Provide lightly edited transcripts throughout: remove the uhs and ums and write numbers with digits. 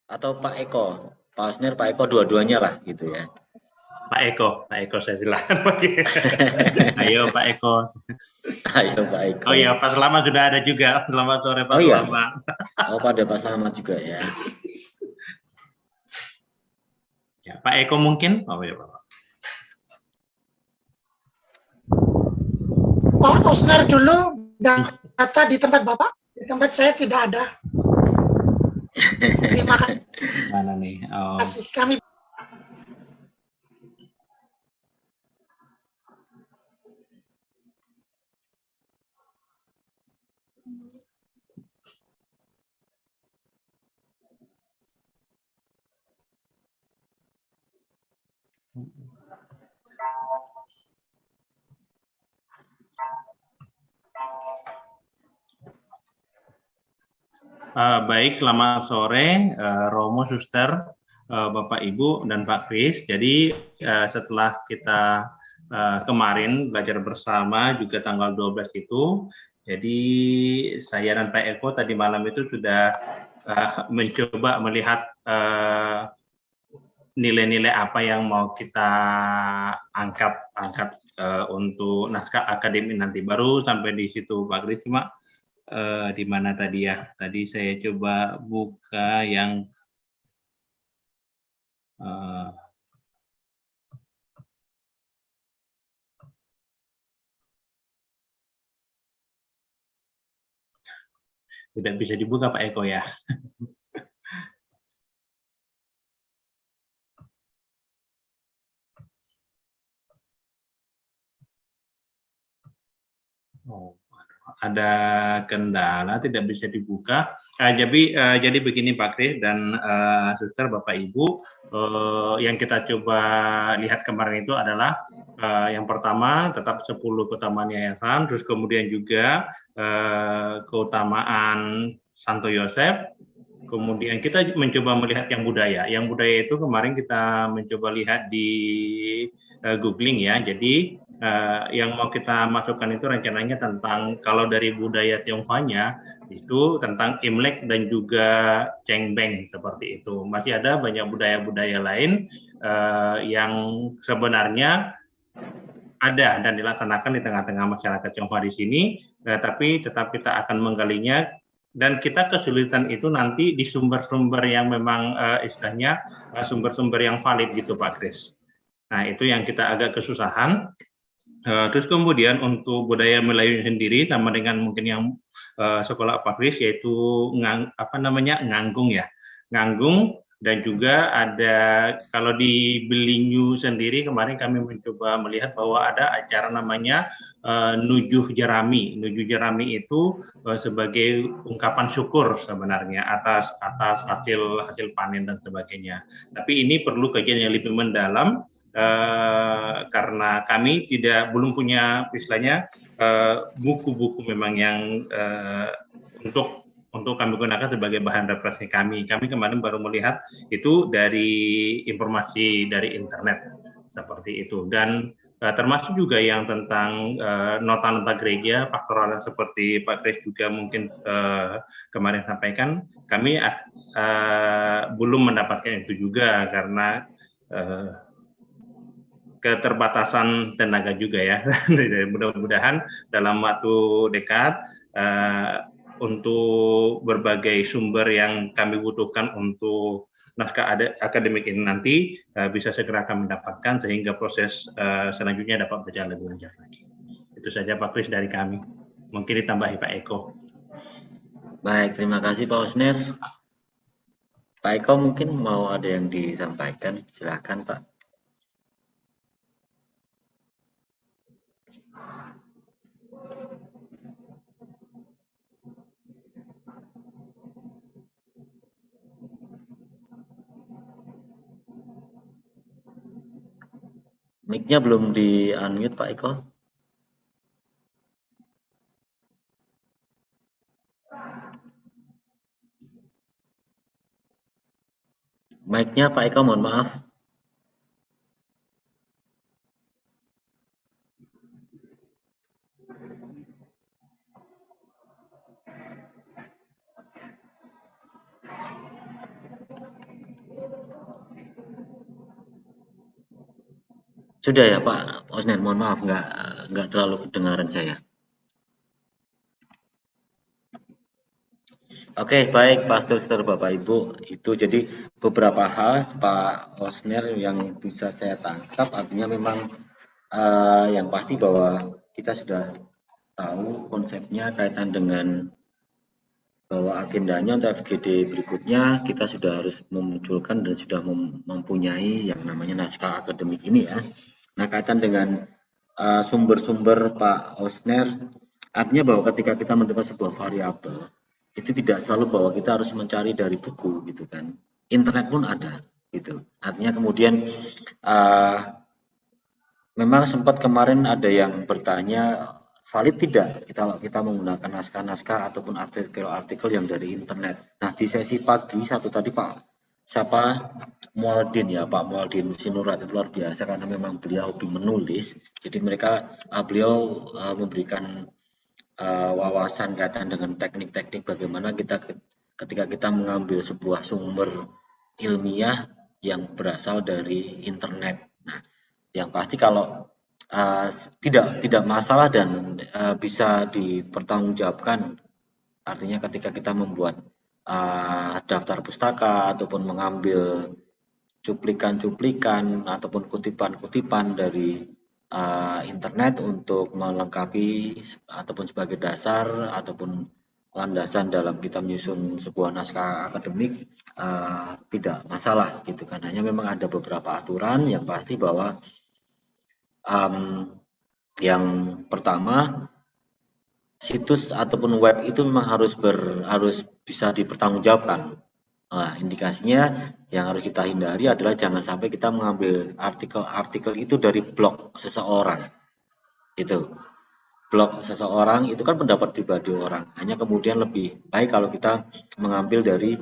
Atau Pak Eko, Pak Osner, Pak Eko dua-duanya lah gitu ya. Pak Eko saya silakan. Ayo Pak Eko. Ayo Pak Eko. Oh iya, Pak Selamat sudah ada juga. Selamat sore Pak Oh iya. Selamat. Oh pada Pak Selamat juga ya. Ya, Pak Eko mungkin? Oh iya Pak. Pak Osner dulu data di tempat Bapak, di tempat saya tidak ada. Terima Mana nih? Oh. kasih kami. Baik, selamat sore Romo, Suster, Bapak Ibu dan Pak Kris. Jadi setelah kita kemarin belajar bersama juga tanggal 12 itu, jadi saya dan Pak Eko tadi malam itu sudah mencoba melihat nilai-nilai apa yang mau kita angkat untuk naskah akademik nanti. Baru sampai di situ Pak Kris, cuma di mana tadi ya? Tadi saya coba buka yang tidak bisa dibuka Pak Eko ya. Oh, ada kendala tidak bisa dibuka. Jadi begini Pak Kris dan Suster, Bapak Ibu, yang kita coba lihat kemarin itu adalah yang pertama tetap 10 keutamaan yayasan, terus kemudian juga keutamaan Santo Yosef. Kemudian kita mencoba melihat yang budaya. Yang budaya itu kemarin kita mencoba lihat di googling ya. Jadi yang mau kita masukkan itu rencananya tentang kalau dari budaya Tionghoanya itu tentang Imlek dan juga Cengbeng seperti itu. Masih ada banyak budaya-budaya lain yang sebenarnya ada dan dilaksanakan di tengah-tengah masyarakat Tionghoa di sini, tapi tetap kita akan menggalinya dan kita kesulitan itu nanti di sumber-sumber yang memang istilahnya sumber-sumber yang valid gitu Pak Kris. Nah itu yang kita agak kesusahan. Terus kemudian untuk budaya Melayu sendiri sama dengan mungkin yang sekolah Pak Kris yaitu nganggung ya, nganggung. Dan juga ada kalau di Belinyu sendiri kemarin kami mencoba melihat bahwa ada acara namanya Nujuh Jerami. Nujuh Jerami itu sebagai ungkapan syukur sebenarnya atas hasil panen dan sebagainya. Tapi ini perlu kajian yang lebih mendalam karena kami belum punya istilahnya buku-buku memang yang untuk kami gunakan sebagai bahan referensi kami. Kami kemarin baru melihat itu dari informasi dari internet seperti itu dan termasuk juga yang tentang nota-nota gereja pastoral seperti Pak Kris juga mungkin kemarin sampaikan. Kami belum mendapatkan itu juga karena keterbatasan tenaga juga ya. Mudah-mudahan dalam waktu dekat untuk berbagai sumber yang kami butuhkan untuk naskah akademik ini nanti bisa segera kami mendapatkan sehingga proses selanjutnya dapat berjalan lebih lancar lagi. Itu saja Pak Kris dari kami. Mungkin ditambahi Pak Eko. Baik, terima kasih Pak Osner. Pak Eko mungkin mau ada yang disampaikan, silakan Pak. Mic-nya belum di-unmute Pak Eko. Mic-nya Pak Eko mohon maaf. Sudah ya Pak Osner, mohon maaf nggak terlalu kedengaran saya. Oke, baik Pastor, Bapak Ibu. Itu jadi beberapa hal Pak Osner yang bisa saya tangkap, artinya memang yang pasti bahwa kita sudah tahu konsepnya kaitan dengan bahwa agendanya untuk FGD berikutnya kita sudah harus memunculkan dan sudah mempunyai yang namanya naskah akademik ini ya. Nah, kaitan dengan sumber-sumber Pak Osner, artinya bahwa ketika kita menentukan sebuah variabel, itu tidak selalu bahwa kita harus mencari dari buku gitu kan. Internet pun ada gitu. Artinya kemudian memang sempat kemarin ada yang bertanya valid tidak kita menggunakan naskah-naskah ataupun artikel-artikel yang dari internet. Nah, di sesi pagi satu tadi Pak Mualdin ya, Pak Mualdin Sinurat itu luar biasa karena memang beliau hobi menulis. Jadi beliau memberikan wawasan kaitan dengan teknik-teknik bagaimana kita ketika kita mengambil sebuah sumber ilmiah yang berasal dari internet. Nah, yang pasti kalau tidak masalah dan bisa dipertanggungjawabkan, artinya ketika kita membuat daftar pustaka ataupun mengambil cuplikan-cuplikan ataupun kutipan-kutipan dari internet untuk melengkapi ataupun sebagai dasar ataupun landasan dalam kita menyusun sebuah naskah akademik tidak masalah gitu kan. Hanya memang ada beberapa aturan yang pasti bahwa yang pertama, situs ataupun web itu memang harus bisa dipertanggungjawabkan. Nah, indikasinya yang harus kita hindari adalah jangan sampai kita mengambil artikel-artikel itu dari blog seseorang. Itu. Blog seseorang itu kan pendapat pribadi orang. Hanya kemudian lebih baik kalau kita mengambil dari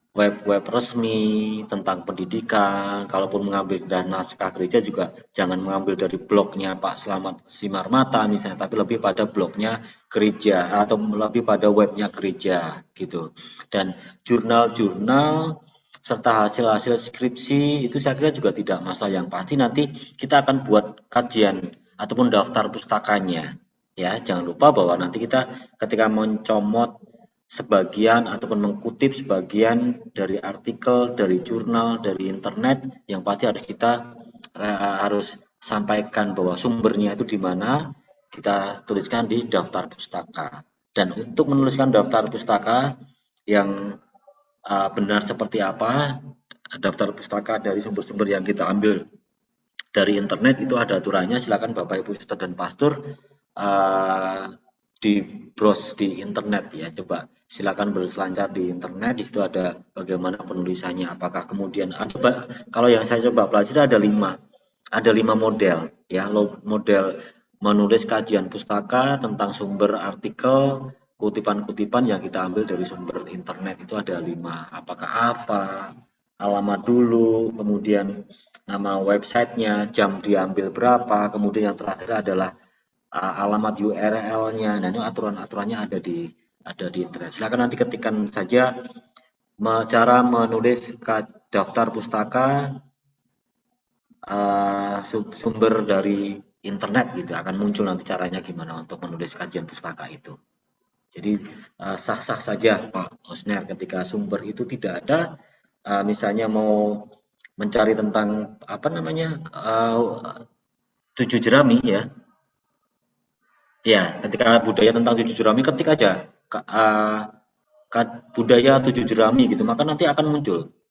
web-web resmi tentang pendidikan. Kalaupun mengambil dari naskah gereja juga jangan mengambil dari blognya Pak Slamet Simarmata misalnya, tapi lebih pada blognya gereja atau lebih pada webnya gereja gitu. Dan jurnal-jurnal serta hasil-hasil skripsi itu saya kira juga tidak masalah. Yang pasti nanti kita akan buat kajian ataupun daftar pustakanya. Ya, jangan lupa bahwa nanti kita ketika mencomot sebagian ataupun mengutip sebagian dari artikel, dari jurnal, dari internet, yang pasti harus sampaikan bahwa sumbernya itu di mana, kita tuliskan di daftar pustaka. Dan untuk menuliskan daftar pustaka yang benar seperti apa, daftar pustaka dari sumber-sumber yang kita ambil dari internet itu ada aturannya. Silakan Bapak Ibu Saudara dan Pastor di browse di internet ya, coba silakan berselancar di internet. Di situ ada bagaimana penulisannya, apakah kemudian ada, kalau yang saya coba pelajari ada lima model ya, model menulis kajian pustaka tentang sumber artikel, kutipan-kutipan yang kita ambil dari sumber internet itu ada 5. Apakah alamat dulu, kemudian nama websitenya, jam diambil berapa, kemudian yang terakhir adalah alamat URL-nya. Nah, ini aturan-aturannya ada di internet. Silakan nanti ketikkan saja cara menulis daftar pustaka sumber dari internet gitu, akan muncul nanti caranya gimana untuk menulis kajian pustaka itu. Jadi sah-sah saja Pak Osner ketika sumber itu tidak ada, misalnya mau mencari tentang apa namanya 7 jerami ya. Ya, ketika budaya tentang 7 jerami, ketik aja budaya 7 jerami gitu, maka nanti akan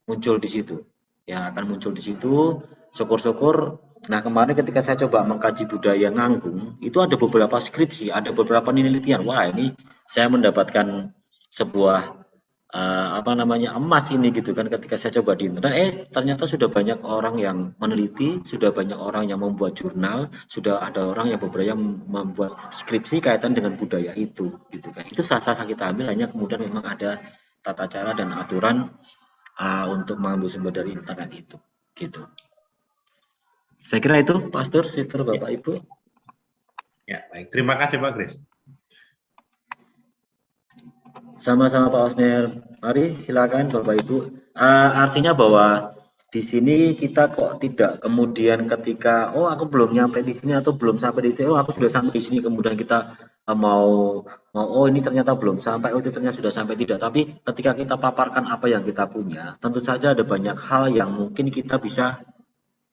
muncul di situ. Ya, akan muncul di situ. Syukur-syukur. Nah, kemarin ketika saya coba mengkaji budaya Nganggung, itu ada beberapa skripsi, ada beberapa penelitian. Wah, ini saya mendapatkan sebuah emas ini gitu kan, ketika saya coba di internet, ternyata sudah banyak orang yang meneliti, sudah banyak orang yang membuat jurnal, sudah ada orang yang beberapa membuat skripsi kaitan dengan budaya itu gitu kan. Itu sah-sah kita ambil, hanya kemudian memang ada tata cara dan aturan untuk mengambil sumber dari internet itu gitu. Saya kira itu Pastor, Sister, Bapak Ibu. Ya, baik. Terima kasih Pak Kris. Sama-sama Pak Osner. Mari silakan Bapak Ibu. Artinya bahwa di sini kita kok tidak kemudian ketika aku belum nyampe di sini atau belum sampai di sini, aku sudah sampai di sini, kemudian kita mau mau ini ternyata belum sampai, itu ternyata sudah sampai, tidak. Tapi ketika kita paparkan apa yang kita punya, tentu saja ada banyak hal yang mungkin kita bisa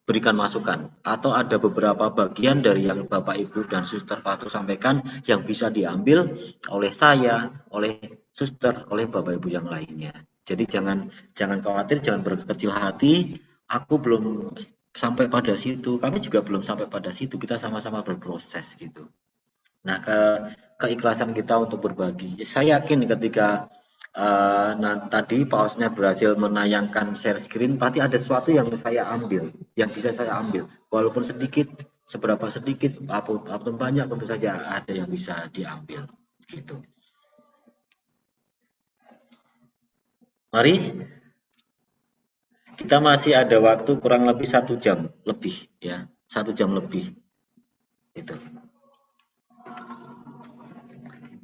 berikan masukan, atau ada beberapa bagian dari yang Bapak Ibu dan Suster Fatu sampaikan yang bisa diambil oleh saya, oleh Suster, oleh Bapak Ibu yang lainnya. Jadi jangan khawatir, jangan berkecil hati. Aku belum sampai pada situ, kami juga belum sampai pada situ. Kita sama-sama berproses gitu. Nah, keikhlasan kita untuk berbagi. Saya yakin ketika tadi Pak Osnya berhasil menayangkan share screen, pasti ada sesuatu yang saya ambil, yang bisa saya ambil. Walaupun sedikit, seberapa sedikit, apapun banyak, tentu saja ada yang bisa diambil. Gitu. Mari, kita masih ada waktu kurang lebih 1 jam lebih, ya, 1 jam lebih. Itu.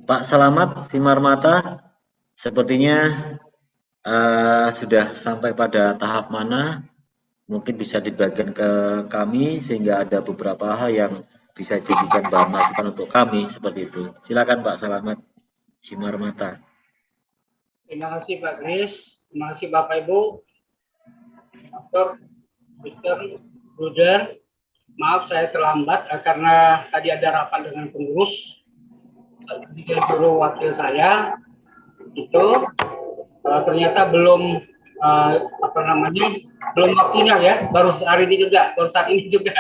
Pak Selamat Simar Mata, sepertinya sudah sampai pada tahap mana? Mungkin bisa dibagikan ke kami sehingga ada beberapa hal yang bisa dijadikan bahan masukan untuk kami seperti itu. Silakan Pak Selamat Simar Mata. Terima kasih Pak Kris, terima kasih Bapak Ibu, Dr. Mr. Bruder. Maaf saya terlambat karena tadi ada rapat dengan pengurus. Disuruh wakil saya itu ternyata belum belum waktunya ya, baru hari ini juga, baru saat ini juga.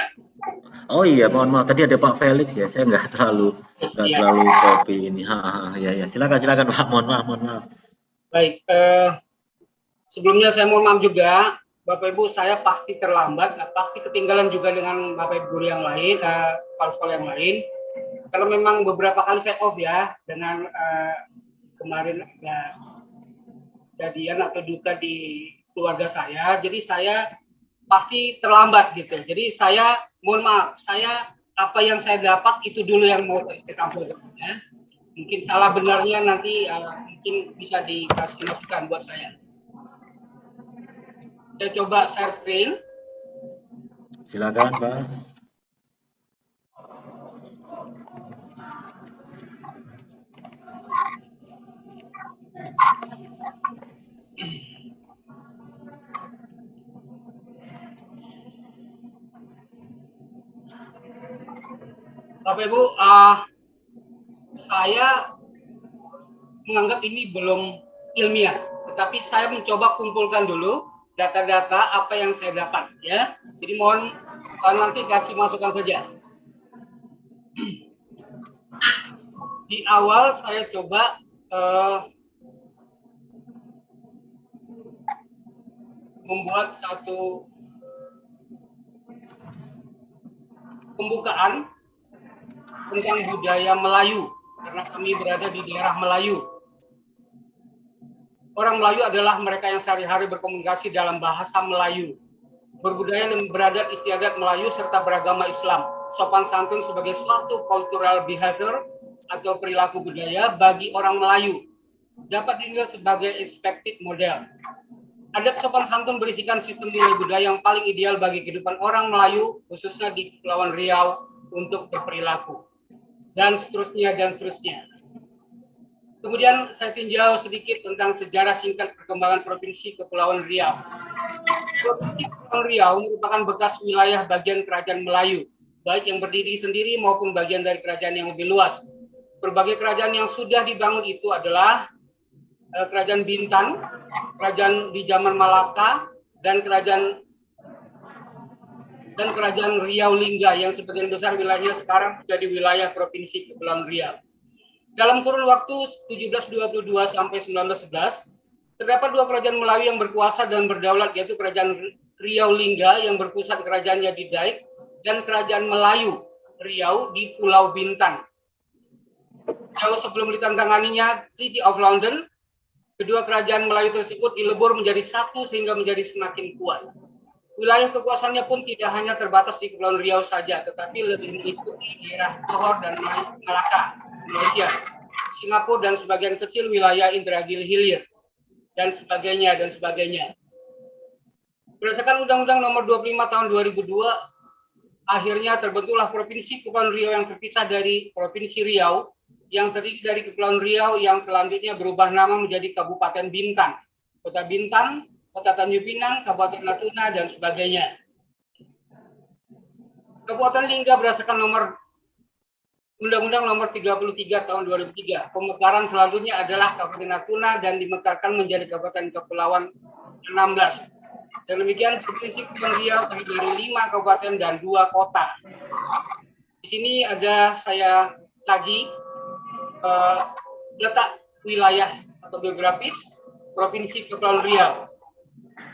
Oh iya, mohon maaf tadi ada Pak Felix ya, saya nggak terlalu copy ini. Ya, silakan Pak, mohon maaf. Baik, sebelumnya saya mohon maaf juga, Bapak Ibu, saya pasti terlambat, pasti ketinggalan juga dengan Bapak Ibu guru yang lain, kepala sekolah yang lain. Karena memang beberapa kali saya off ya, dengan kemarin ada kejadian atau duka di keluarga saya, jadi saya pasti terlambat gitu. Jadi saya mohon maaf, apa yang saya dapat itu dulu yang mau saya sampaikan ya. Mungkin salah benarnya nanti mungkin bisa dikasih masukan buat saya. Saya coba share screen. Silakan Pak. Bapak Ibu, saya menganggap ini belum ilmiah, tetapi saya mencoba kumpulkan dulu data-data apa yang saya dapat ya. Jadi mohon nanti kasih masukan saja. Di awal saya coba membuat satu pembukaan tentang budaya Melayu, karena kami berada di daerah Melayu. Orang Melayu adalah mereka yang sehari-hari berkomunikasi dalam bahasa Melayu, berbudaya dan beradat istiadat Melayu serta beragama Islam. Sopan santun sebagai suatu cultural behavior atau perilaku budaya bagi orang Melayu dapat dinilai sebagai expected model. Adat sopan santun berisikan sistem nilai budaya yang paling ideal bagi kehidupan orang Melayu, khususnya di Kepulauan Riau untuk berperilaku. Dan seterusnya. Kemudian saya tinjau sedikit tentang sejarah singkat perkembangan Provinsi Kepulauan Riau. Provinsi Kepulauan Riau merupakan bekas wilayah bagian Kerajaan Melayu, baik yang berdiri sendiri maupun bagian dari kerajaan yang lebih luas. Berbagai kerajaan yang sudah dibangun itu adalah Kerajaan Bintan, kerajaan di zaman Malaka, dan kerajaan Riau Lingga yang sebagian besar wilayahnya sekarang menjadi wilayah Provinsi Kepulauan Riau. Dalam kurun waktu 1722 sampai 1911, terdapat dua kerajaan Melayu yang berkuasa dan berdaulat, yaitu Kerajaan Riau Lingga yang berpusat kerajaannya di Daik dan Kerajaan Melayu Riau di Pulau Bintan. Jauh sebelum ditandatanganinya Treaty of London, kedua kerajaan Melayu tersebut dilebur menjadi satu sehingga menjadi semakin kuat. Wilayah kekuasaannya pun tidak hanya terbatas di Kepulauan Riau saja, tetapi lebih meliputi daerah Johor dan Malaka, Malaysia, Singapura, dan sebagian kecil wilayah Indragiri Hilir, dan sebagainya. Berdasarkan Undang-Undang Nomor 25 Tahun 2002, akhirnya terbentuklah Provinsi Kepulauan Riau yang terpisah dari Provinsi Riau, yang terdiri dari Kepulauan Riau yang selanjutnya berubah nama menjadi Kabupaten Bintan, Kota Bintan, Kota Tanjung Pinang, Kabupaten Natuna, dan sebagainya. Kabupaten Lingga berdasarkan Undang-Undang Nomor 33 Tahun 2003. Pemekaran selanjutnya adalah Kabupaten Natuna dan dimekarkan menjadi Kabupaten Kepulauan 16. Dan demikian Provinsi Kepulauan Riau terdiri dari 5 kabupaten dan 2 kota. Di sini ada saya kaji letak wilayah atau geografis Provinsi Kepulauan Riau.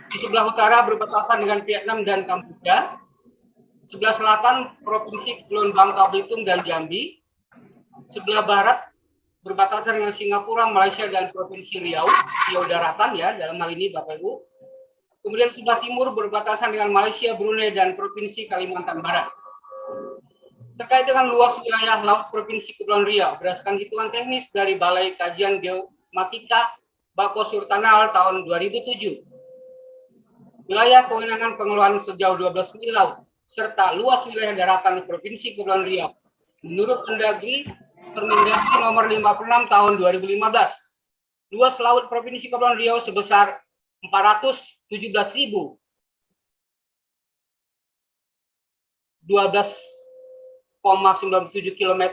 Di sebelah utara berbatasan dengan Vietnam dan Kamboja. Sebelah selatan Provinsi Kepulauan Bangka Belitung dan Jambi. Sebelah barat berbatasan dengan Singapura, Malaysia, dan Provinsi Riau Daratan ya dalam hal ini Bapak Ibu. Kemudian sebelah timur berbatasan dengan Malaysia, Brunei, dan Provinsi Kalimantan Barat. Terkait dengan luas wilayah laut Provinsi Kepulauan Riau, berdasarkan hitungan teknis dari Balai Kajian Geomatika Bako Surtanal tahun 2007, wilayah kewenangan pengelolaan sejauh 12 mil laut, serta luas wilayah daratan Provinsi Kepulauan Riau, menurut Mendagri Permendagri nomor 56 tahun 2015, luas laut Provinsi Kepulauan Riau sebesar 417.012,97 km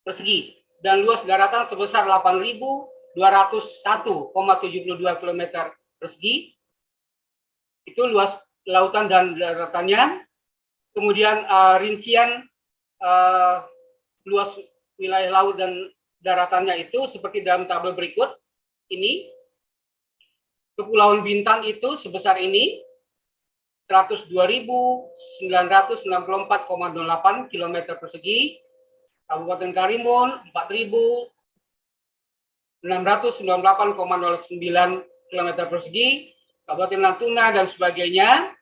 persegi dan luas daratan sebesar 8.201,72 km persegi. Itu luas lautan dan daratannya. Kemudian rincian luas wilayah laut dan daratannya itu seperti dalam tabel berikut ini. Kepulauan Bintan itu sebesar ini, 102.964,08 km persegi. Kabupaten Karimun 4.698,09 km persegi. Kabupaten Natuna dan sebagainya.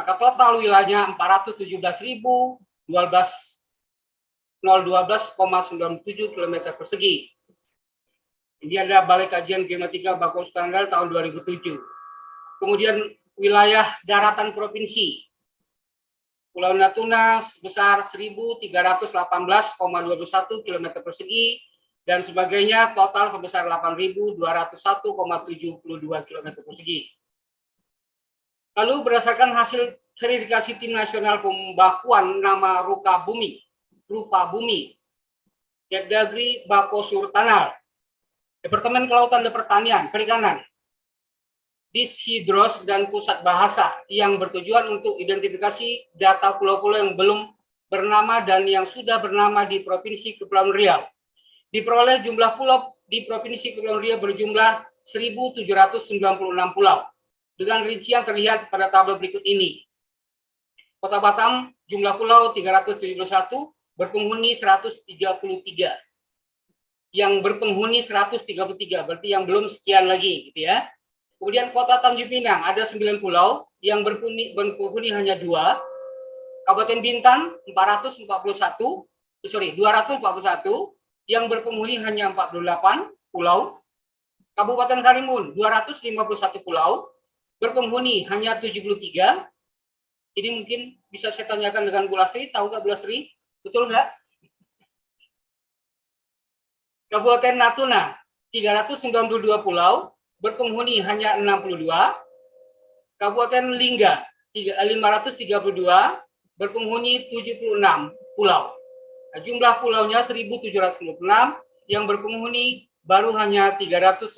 Maka total wilayahnya 417.012,97 km persegi. Ini adalah Balai Kajian Geomatika Bako Surtanal tahun 2007. Kemudian wilayah daratan provinsi. Pulau Natuna sebesar 1.318,21 km persegi dan sebagainya, total sebesar 8.201,72 km persegi. Lalu berdasarkan hasil verifikasi Tim Nasional Pembakuan Nama Rupa Bumi, Kepdagri Bako Surtanal, Departemen Kelautan dan Perikanan, Dishidros dan Pusat Bahasa yang bertujuan untuk identifikasi data pulau-pulau yang belum bernama dan yang sudah bernama di Provinsi Kepulauan Riau. Diperoleh jumlah pulau di Provinsi Kepulauan Riau berjumlah 1.796 pulau. Dengan rincian terlihat pada tabel berikut ini. Kota Batam jumlah pulau 371, berpenghuni 133. Yang berpenghuni 133, berarti yang belum sekian lagi, gitu ya. Kemudian Kota Tanjung Pinang ada 9 pulau, yang berpenghuni hanya 2. Kabupaten Bintan 241, yang berpenghuni hanya 48 pulau. Kabupaten Karimun 251 pulau, berpenghuni hanya 73. Ini mungkin bisa saya tanyakan dengan Bu Lastri, tahu nggak Bu Lastri? Betul nggak? Kabupaten Natuna 392 pulau, berpenghuni hanya 62. Kabupaten Lingga 532, berpenghuni 76 pulau. Nah, jumlah pulaunya 1.796, yang berpenghuni baru hanya 394.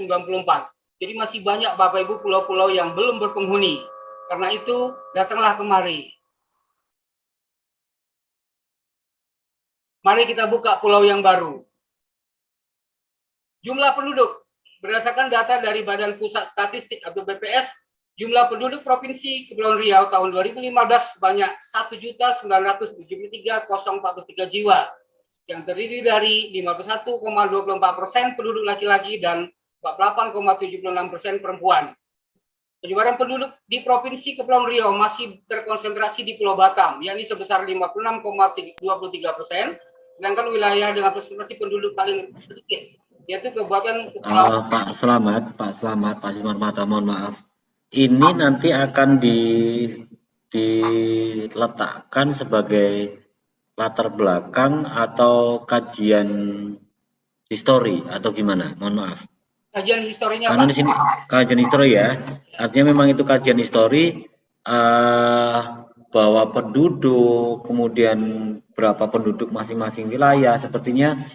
Jadi masih banyak Bapak Ibu pulau-pulau yang belum berpenghuni. Karena itu datanglah kemari. Mari kita buka pulau yang baru. Jumlah penduduk berdasarkan data dari Badan Pusat Statistik atau BPS, jumlah penduduk Provinsi Kepulauan Riau tahun 2015 sebanyak 1.973.043 jiwa, yang terdiri dari 51,24% penduduk laki-laki dan 48,76% perempuan. Penyebaran penduduk di Provinsi Kepulauan Riau masih terkonsentrasi di Pulau Batam, yakni sebesar 56,23%, sedangkan wilayah dengan konsentrasi penduduk paling sedikit yaitu Kabupaten Pak Selamat, Pak Simarmata, mohon maaf. ini nanti akan diletakkan sebagai latar belakang atau kajian histori atau gimana? Mohon maaf. Kajian historinya, Karena Pak. di sini kajian histori ya. Artinya memang itu kajian histori bahwa penduduk, kemudian berapa penduduk masing-masing wilayah, sepertinya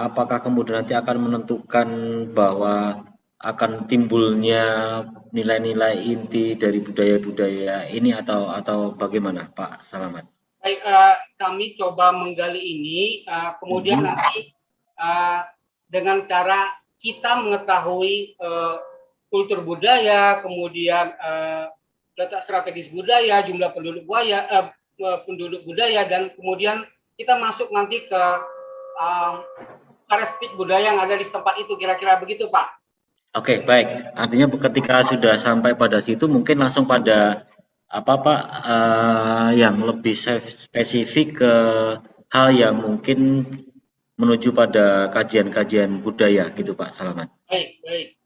apakah kemudian nanti akan menentukan bahwa akan timbulnya nilai-nilai inti dari budaya-budaya ini atau bagaimana, Pak Salamat? Baik, kami coba menggali ini, kemudian nanti dengan cara kita mengetahui kultur budaya, kemudian letak strategis budaya, jumlah penduduk budaya, dan kemudian kita masuk nanti ke karakteristik budaya yang ada di tempat itu, kira-kira begitu, Pak. Oke, baik. Artinya ketika sudah sampai pada situ, mungkin langsung pada apa Pak yang lebih spesifik ke hal yang mungkin menuju pada kajian-kajian budaya gitu Pak Salamat. Baik, baik.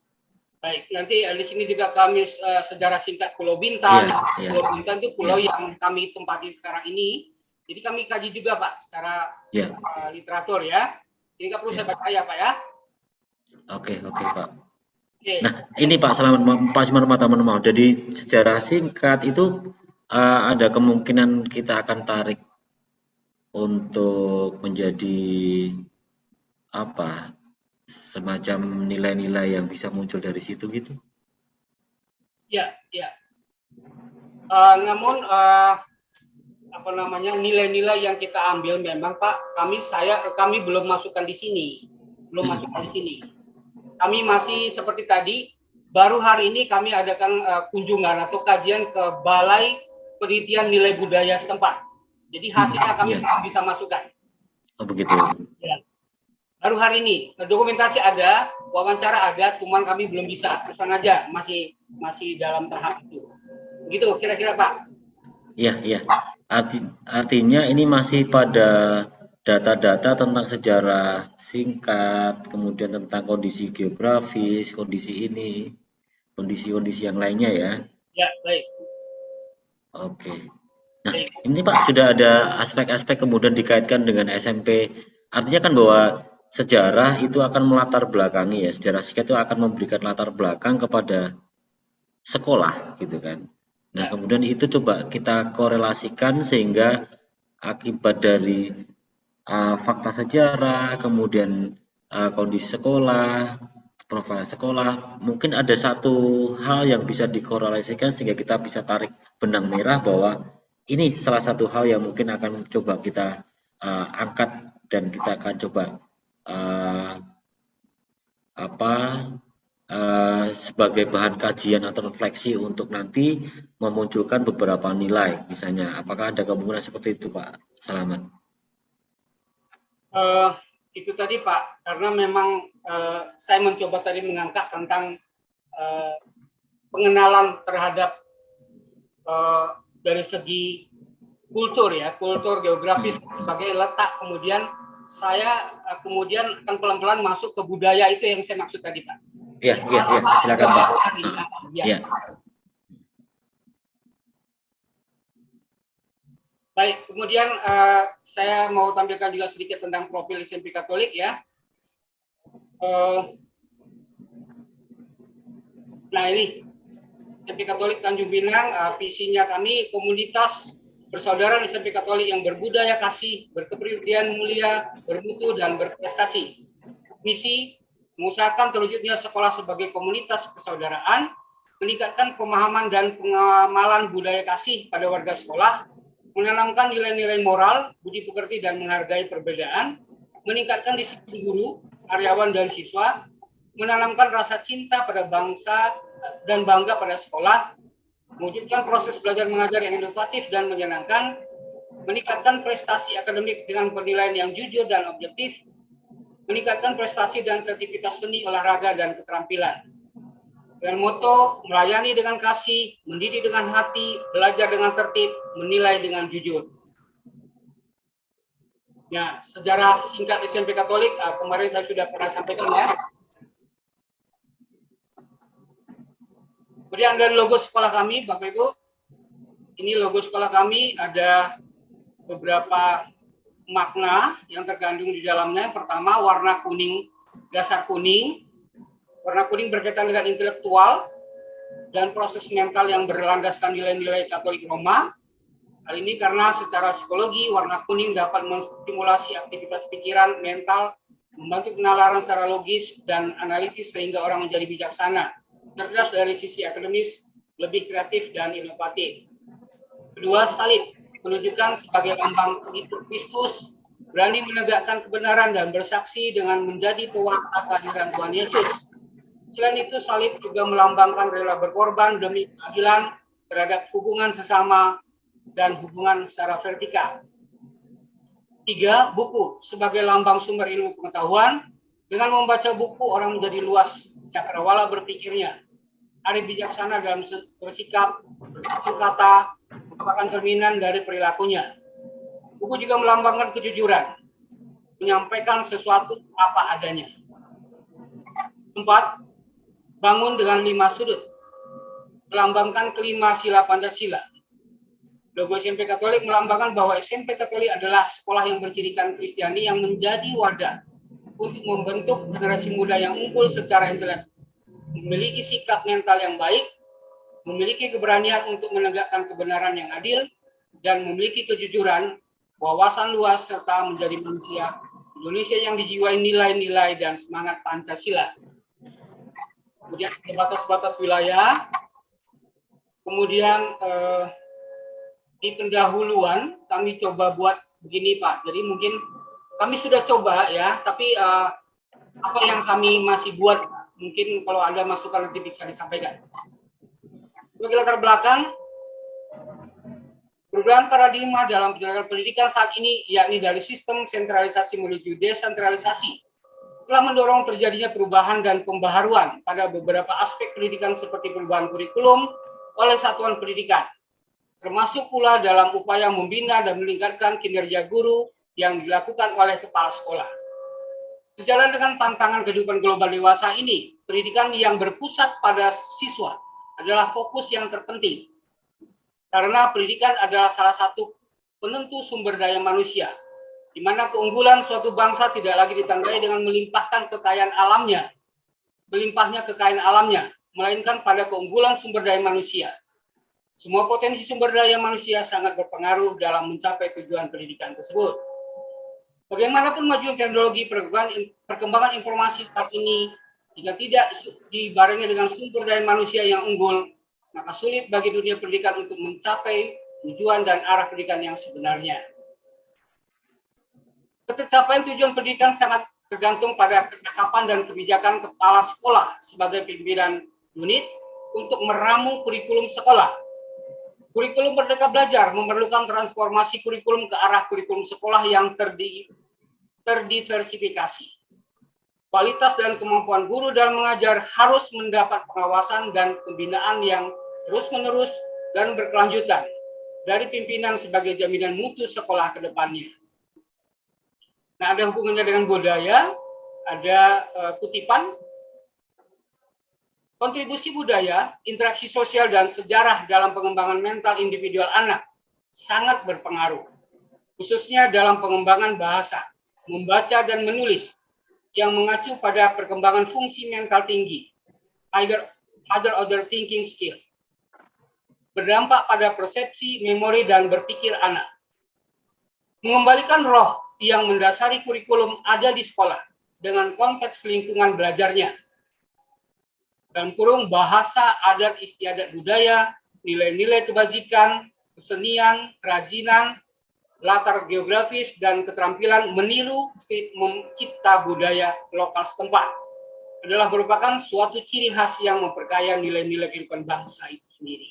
Baik, nanti di sini juga kami sejarah singkat Pulau Bintan. Pulau Bintan itu pulau yang kami tempati sekarang ini. Jadi kami kaji juga Pak secara literatur ya. Ini nggak perlu saya baca ya Pak ya. Oke Pak. Nah ini Pak Salamat, Pak Sumarmata, mohon maaf. Jadi sejarah singkat itu ada kemungkinan kita akan tarik untuk menjadi apa? Semacam nilai-nilai yang bisa muncul dari situ gitu? Ya. Namun apa namanya nilai-nilai yang kita ambil memang Pak, kami belum masukkan di sini, Kami masih seperti tadi, baru hari ini kami adakan kunjungan atau kajian ke Balai Penelitian Nilai Budaya setempat. Jadi hasilnya kami bisa masukkan. Oh begitu. Ya. Baru hari ini dokumentasi ada, wawancara ada, cuman kami belum bisa. Terus aja masih dalam tahap itu. Begitu kira-kira Pak. Iya. Artinya ini masih pada data-data tentang sejarah singkat, kemudian tentang kondisi geografis, kondisi ini, kondisi-kondisi yang lainnya ya. Ya, baik. Oke. Nah, ini Pak sudah ada aspek-aspek kemudian dikaitkan dengan SMP. Artinya kan bahwa sejarah itu akan melatar belakangi ya, sejarah singkat itu akan memberikan latar belakang kepada sekolah gitu kan. Nah kemudian itu coba kita korelasikan sehingga akibat dari fakta sejarah, kemudian kondisi sekolah, profil sekolah, mungkin ada satu hal yang bisa dikorelasikan sehingga kita bisa tarik benang merah bahwa ini salah satu hal yang mungkin akan coba kita angkat dan kita akan coba sebagai bahan kajian atau refleksi untuk nanti memunculkan beberapa nilai, misalnya. Apakah ada kemungkinan seperti itu, Pak Salamat? Itu tadi, Pak, karena memang saya mencoba tadi mengangkat tentang pengenalan terhadap dari segi kultur ya, kultur geografis sebagai letak, kemudian saya kemudian akan pelan-pelan masuk ke budaya, itu yang saya maksud tadi Pak. Iya, silakan Pak. Iya. Baik, kemudian saya mau tampilkan juga sedikit tentang profil SMP Katolik ya. Nah ini SMP Katolik Tanjung Pinang, visinya kami komunitas persaudaraan SMP Katolik yang berbudaya kasih, berkepribadian mulia, bermutu, dan berprestasi. Misi, mengusahakan terwujudnya sekolah sebagai komunitas persaudaraan, meningkatkan pemahaman dan pengamalan budaya kasih pada warga sekolah, menanamkan nilai-nilai moral, budi pekerti, dan menghargai perbedaan, meningkatkan disiplin guru, karyawan, dan siswa, menanamkan rasa cinta pada bangsa dan bangga pada sekolah, mewujudkan proses belajar mengajar yang inovatif dan menyenangkan, meningkatkan prestasi akademik dengan penilaian yang jujur dan objektif, meningkatkan prestasi dan kreativitas seni, olahraga, dan keterampilan. Dengan moto melayani dengan kasih, mendidik dengan hati, belajar dengan tertib, menilai dengan jujur. Ya, sejarah singkat SMP Katolik kemarin saya sudah pernah sampaikan ya. Kemudian ada logo sekolah kami, Bapak Ibu. Ini logo sekolah kami, ada beberapa makna yang terkandung di dalamnya. Pertama, warna kuning, dasar kuning. Warna kuning berkaitan dengan intelektual dan proses mental yang berlandaskan nilai-nilai Katolik Roma. Hal ini karena secara psikologi, warna kuning dapat menstimulasi aktivitas pikiran, mental, membantu penalaran secara logis dan analitis sehingga orang menjadi bijaksana, cerdas dari sisi akademis, lebih kreatif dan inovatif. Kedua, salib menunjukkan sebagai lambang Kristus, berani menegakkan kebenaran dan bersaksi dengan menjadi pewarta kehadiran Tuhan Yesus. Selain itu, salib juga melambangkan rela berkorban demi keadilan terhadap hubungan sesama dan hubungan secara vertikal. Tiga, buku sebagai lambang sumber ilmu pengetahuan. Dengan membaca buku, orang menjadi luas cakrawala berpikirnya. Ada bijaksana dalam bersikap, berkata, merupakan cerminan dari perilakunya. Buku juga melambangkan kejujuran, menyampaikan sesuatu apa adanya. Empat, bangun dengan 5 sudut, melambangkan kelima sila Pancasila. Logo SMP Katolik melambangkan bahwa SMP Katolik adalah sekolah yang bercirikan Kristiani yang menjadi wadah untuk membentuk generasi muda yang unggul secara intelektual, memiliki sikap mental yang baik, memiliki keberanian untuk menegakkan kebenaran yang adil, dan memiliki kejujuran, wawasan luas, serta menjadi manusia Indonesia yang dijiwai nilai-nilai dan semangat Pancasila. Kemudian batas-batas wilayah, kemudian di pendahuluan kami coba buat begini Pak. Jadi mungkin kami sudah coba ya, tapi apa yang kami masih buat mungkin kalau ada masukan nanti bisa disampaikan. Sebagai latar belakang, perubahan paradigma dalam penyelenggaraan pendidikan saat ini yakni dari sistem sentralisasi menuju desentralisasi telah mendorong terjadinya perubahan dan pembaharuan pada beberapa aspek pendidikan seperti perubahan kurikulum oleh satuan pendidikan, termasuk pula dalam upaya membina dan meningkatkan kinerja guru yang dilakukan oleh kepala sekolah. Sejalan dengan tantangan kehidupan global dewasa ini, pendidikan yang berpusat pada siswa adalah fokus yang terpenting. Karena pendidikan adalah salah satu penentu sumber daya manusia, di mana keunggulan suatu bangsa tidak lagi ditandai dengan melimpahkan kekayaan alamnya, melainkan pada keunggulan sumber daya manusia. Semua potensi sumber daya manusia sangat berpengaruh dalam mencapai tujuan pendidikan tersebut. Bagaimanapun majunya teknologi perkembangan informasi saat ini, jika tidak dibarengi dengan sumber daya manusia yang unggul, maka sulit bagi dunia pendidikan untuk mencapai tujuan dan arah pendidikan yang sebenarnya. Tercapaian tujuan pendidikan sangat tergantung pada kecakapan dan kebijakan kepala sekolah sebagai pimpinan unit untuk meramu kurikulum sekolah. Kurikulum Merdeka Belajar memerlukan transformasi kurikulum ke arah kurikulum sekolah yang terdiversifikasi. Kualitas dan kemampuan guru dalam mengajar harus mendapat pengawasan dan pembinaan yang terus-menerus dan berkelanjutan dari pimpinan sebagai jaminan mutu sekolah ke depannya. Nah, ada hubungannya dengan budaya, ada kutipan. Kontribusi budaya, interaksi sosial, dan sejarah dalam pengembangan mental individual anak sangat berpengaruh, khususnya dalam pengembangan bahasa, membaca, dan menulis yang mengacu pada perkembangan fungsi mental tinggi, other thinking skill, berdampak pada persepsi, memori, dan berpikir anak. Mengembalikan roh yang mendasari kurikulum ada di sekolah dengan konteks lingkungan belajarnya, dalam kurung bahasa, adat, istiadat budaya, nilai-nilai kebajikan, kesenian, kerajinan, latar geografis, dan keterampilan meniru mencipta budaya lokal setempat adalah merupakan suatu ciri khas yang memperkaya nilai-nilai kehidupan bangsa itu sendiri.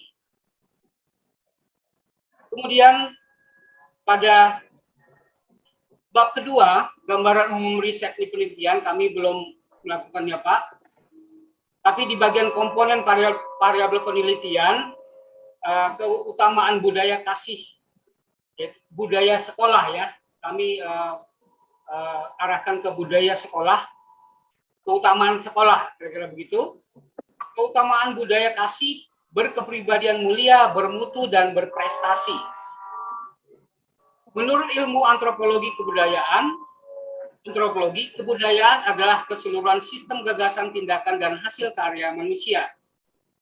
Kemudian pada bab kedua, gambaran umum riset di penelitian, kami belum melakukannya Pak. Tapi di bagian komponen variabel penelitian, keutamaan budaya kasih, budaya sekolah ya, kami arahkan ke budaya sekolah, keutamaan sekolah, kira-kira begitu. Keutamaan budaya kasih berkepribadian mulia, bermutu, dan berprestasi. Menurut ilmu antropologi, kebudayaan adalah keseluruhan sistem gagasan, tindakan, dan hasil karya manusia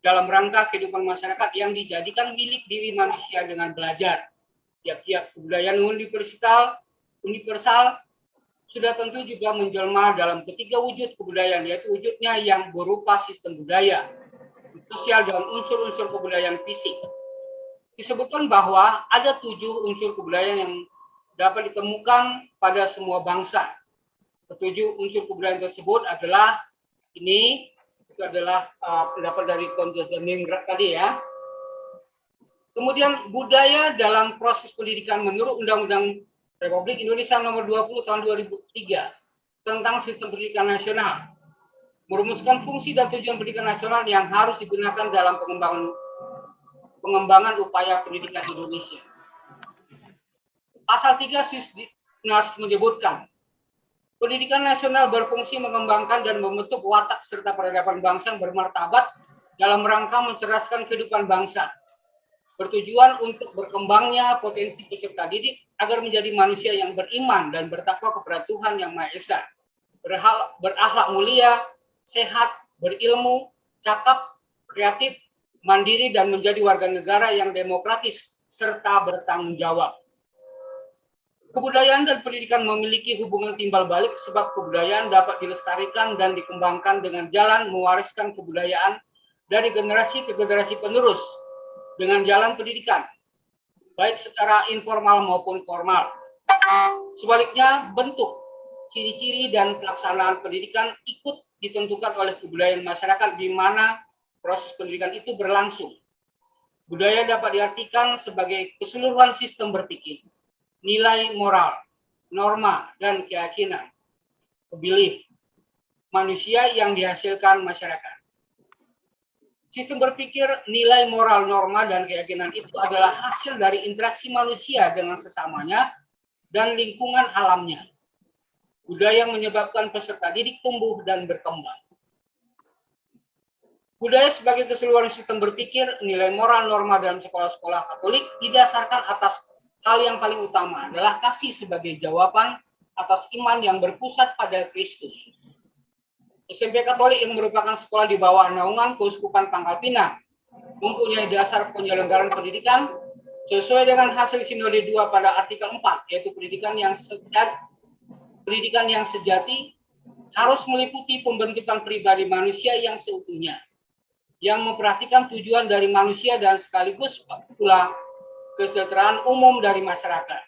dalam rangka kehidupan masyarakat yang dijadikan milik diri manusia dengan belajar. Tiap-tiap kebudayaan universal sudah tentu juga menjelma dalam ketiga wujud kebudayaan, yaitu wujudnya yang berupa sistem budaya, sosial, dan unsur-unsur kebudayaan fisik. Disebutkan bahwa ada 7 unsur kebudayaan yang dapat ditemukan pada semua bangsa. Ketujuh unsur kebudayaan tersebut adalah pendapat dari Konstantin tadi ya. Kemudian budaya dalam proses pendidikan menurut Undang-Undang Republik Indonesia Nomor 20 Tahun 2003 tentang Sistem Pendidikan Nasional merumuskan fungsi dan tujuan pendidikan nasional yang harus digunakan dalam pengembangan upaya pendidikan Indonesia. Pasal 3 Sisdiknas menyebutkan, pendidikan nasional berfungsi mengembangkan dan membentuk watak serta peradaban bangsa yang bermartabat dalam rangka mencerdaskan kehidupan bangsa, bertujuan untuk berkembangnya potensi peserta didik agar menjadi manusia yang beriman dan bertakwa kepada Tuhan Yang Maha Esa, berakhlak mulia, sehat, berilmu, cakap, kreatif, mandiri, dan menjadi warga negara yang demokratis serta bertanggung jawab. Kebudayaan dan pendidikan memiliki hubungan timbal balik sebab kebudayaan dapat dilestarikan dan dikembangkan dengan jalan mewariskan kebudayaan dari generasi ke generasi penerus dengan jalan pendidikan, baik secara informal maupun formal. Sebaliknya, bentuk, ciri-ciri, dan pelaksanaan pendidikan ikut ditentukan oleh kebudayaan masyarakat di mana proses pendidikan itu berlangsung. Budaya dapat diartikan sebagai keseluruhan sistem berpikir, nilai moral, norma, dan keyakinan, belief manusia yang dihasilkan masyarakat. Sistem berpikir, nilai moral, norma, dan keyakinan itu adalah hasil dari interaksi manusia dengan sesamanya dan lingkungan alamnya. Budaya menyebabkan peserta didik tumbuh dan berkembang. Budaya sebagai keseluruhan sistem berpikir, nilai moral, norma dalam sekolah-sekolah Katolik didasarkan atas hal yang paling utama adalah kasih sebagai jawaban atas iman yang berpusat pada Kristus. SMP Katolik yang merupakan sekolah di bawah naungan Keuskupan Pangkal Pinang mempunyai dasar penyelenggaraan pendidikan sesuai dengan hasil Sinode 2 pada artikel 4, yaitu pendidikan yang sejati harus meliputi pembentukan pribadi manusia yang seutuhnya, yang memperhatikan tujuan dari manusia dan sekaligus pula kesejahteraan umum dari masyarakat.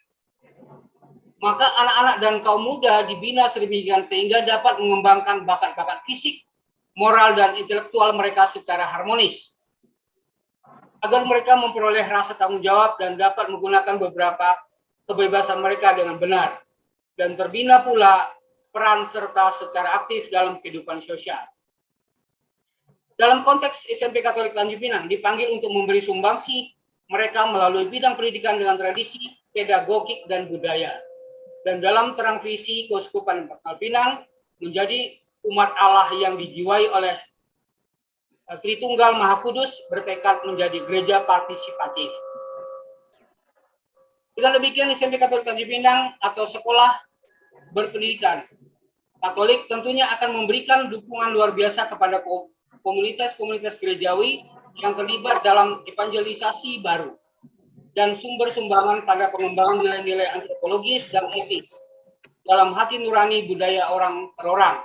Maka anak-anak dan kaum muda dibina sedemikian sehingga dapat mengembangkan bakat-bakat fisik, moral, dan intelektual mereka secara harmonis, agar mereka memperoleh rasa tanggung jawab dan dapat menggunakan beberapa kebebasan mereka dengan benar, dan terbina pula peran serta secara aktif dalam kehidupan sosial. Dalam konteks SMP Katolik Tanjung Pinang dipanggil untuk memberi sumbangsi mereka melalui bidang pendidikan dengan tradisi, pedagogik, dan budaya. Dan dalam terang visi Keuskupan Pangkal Pinang menjadi umat Allah yang dijiwai oleh Tritunggal Maha Kudus bertekad menjadi gereja partisipatif. Dengan demikian SMP Katolik Tanjung Pinang atau sekolah berpendidikan Katolik tentunya akan memberikan dukungan luar biasa kepada komunitas-komunitas gerejawi yang terlibat dalam evangelisasi baru dan sumber sumbangan pada pengembangan nilai-nilai antropologis dan etis dalam hati nurani budaya orang per orang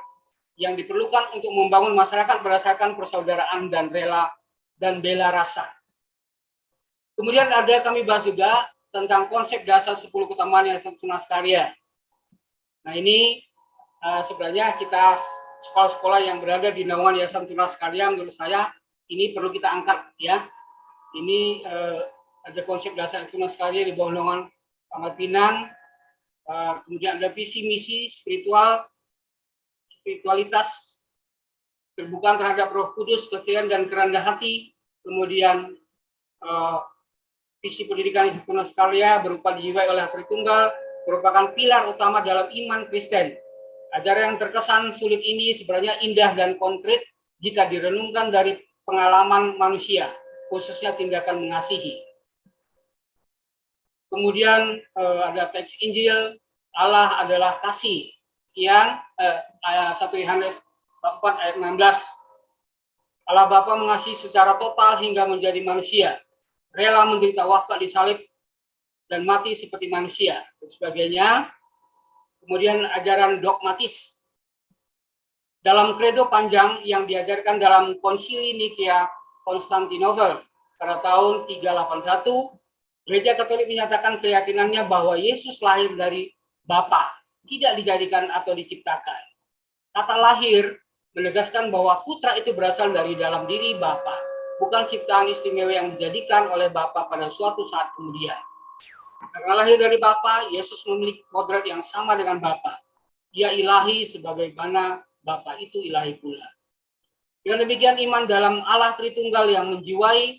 yang diperlukan untuk membangun masyarakat berdasarkan persaudaraan dan rela dan bela rasa. Kemudian kami bahas juga tentang konsep dasar 10 keutamaan Yayasan Tunas Karya. Nah ini sebenarnya kita sekolah-sekolah yang berada di naungan Yayasan Tunas Karya menurut saya ini perlu kita angkat ya. Ini ada konsep dasar Tunas Karya di bawah naungan Pangkal Pinang. Kemudian ada visi misi spiritualitas, terbuka terhadap Roh Kudus, kesetiaan dan kerendah hati. Kemudian visi pendidikan Tunas Karya berupa dijiwai oleh Tritunggal merupakan pilar utama dalam iman Kristen. Ajaran yang terkesan sulit ini sebenarnya indah dan konkret jika direnungkan dari pengalaman manusia khususnya tindakan mengasihi. Kemudian ada teks Injil, Allah adalah kasih. Sekian 1 Yohanes 4 ayat 16. Allah Bapa mengasihi secara total hingga menjadi manusia, rela menderita wafat di salib dan mati seperti manusia dan sebagainya. Kemudian ajaran dogmatis. Dalam kredo panjang yang diajarkan dalam Konsili Nikia Konstantinopel pada tahun 381, Gereja Katolik menyatakan keyakinannya bahwa Yesus lahir dari Bapa, tidak dijadikan atau diciptakan. Kata lahir menegaskan bahwa putra itu berasal dari dalam diri Bapa, bukan ciptaan istimewa yang dijadikan oleh Bapa pada suatu saat kemudian. Karena lahir dari Bapa, Yesus memiliki kodrat yang sama dengan Bapa. Dia ilahi sebagaimana Bapa itu ilahi pula. Dengan demikian iman dalam Allah Tritunggal yang menjiwai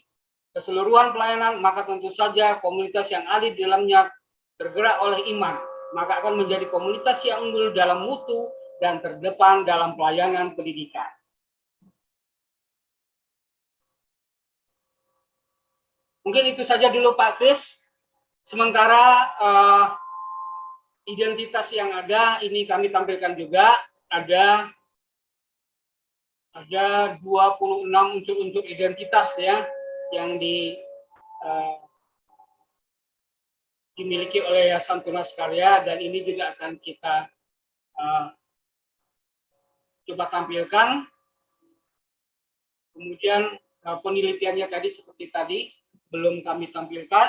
keseluruhan pelayanan, maka tentu saja komunitas yang ada di dalamnya tergerak oleh iman, maka akan menjadi komunitas yang unggul dalam mutu dan terdepan dalam pelayanan pendidikan. Mungkin itu saja dulu Pak Kris. Sementara identitas yang ada ini kami tampilkan juga, ada 26 unsur-unsur identitas ya yang dimiliki oleh Yayasan Tunas Karya, dan ini juga akan kita coba tampilkan. Kemudian penelitiannya tadi seperti tadi belum kami tampilkan.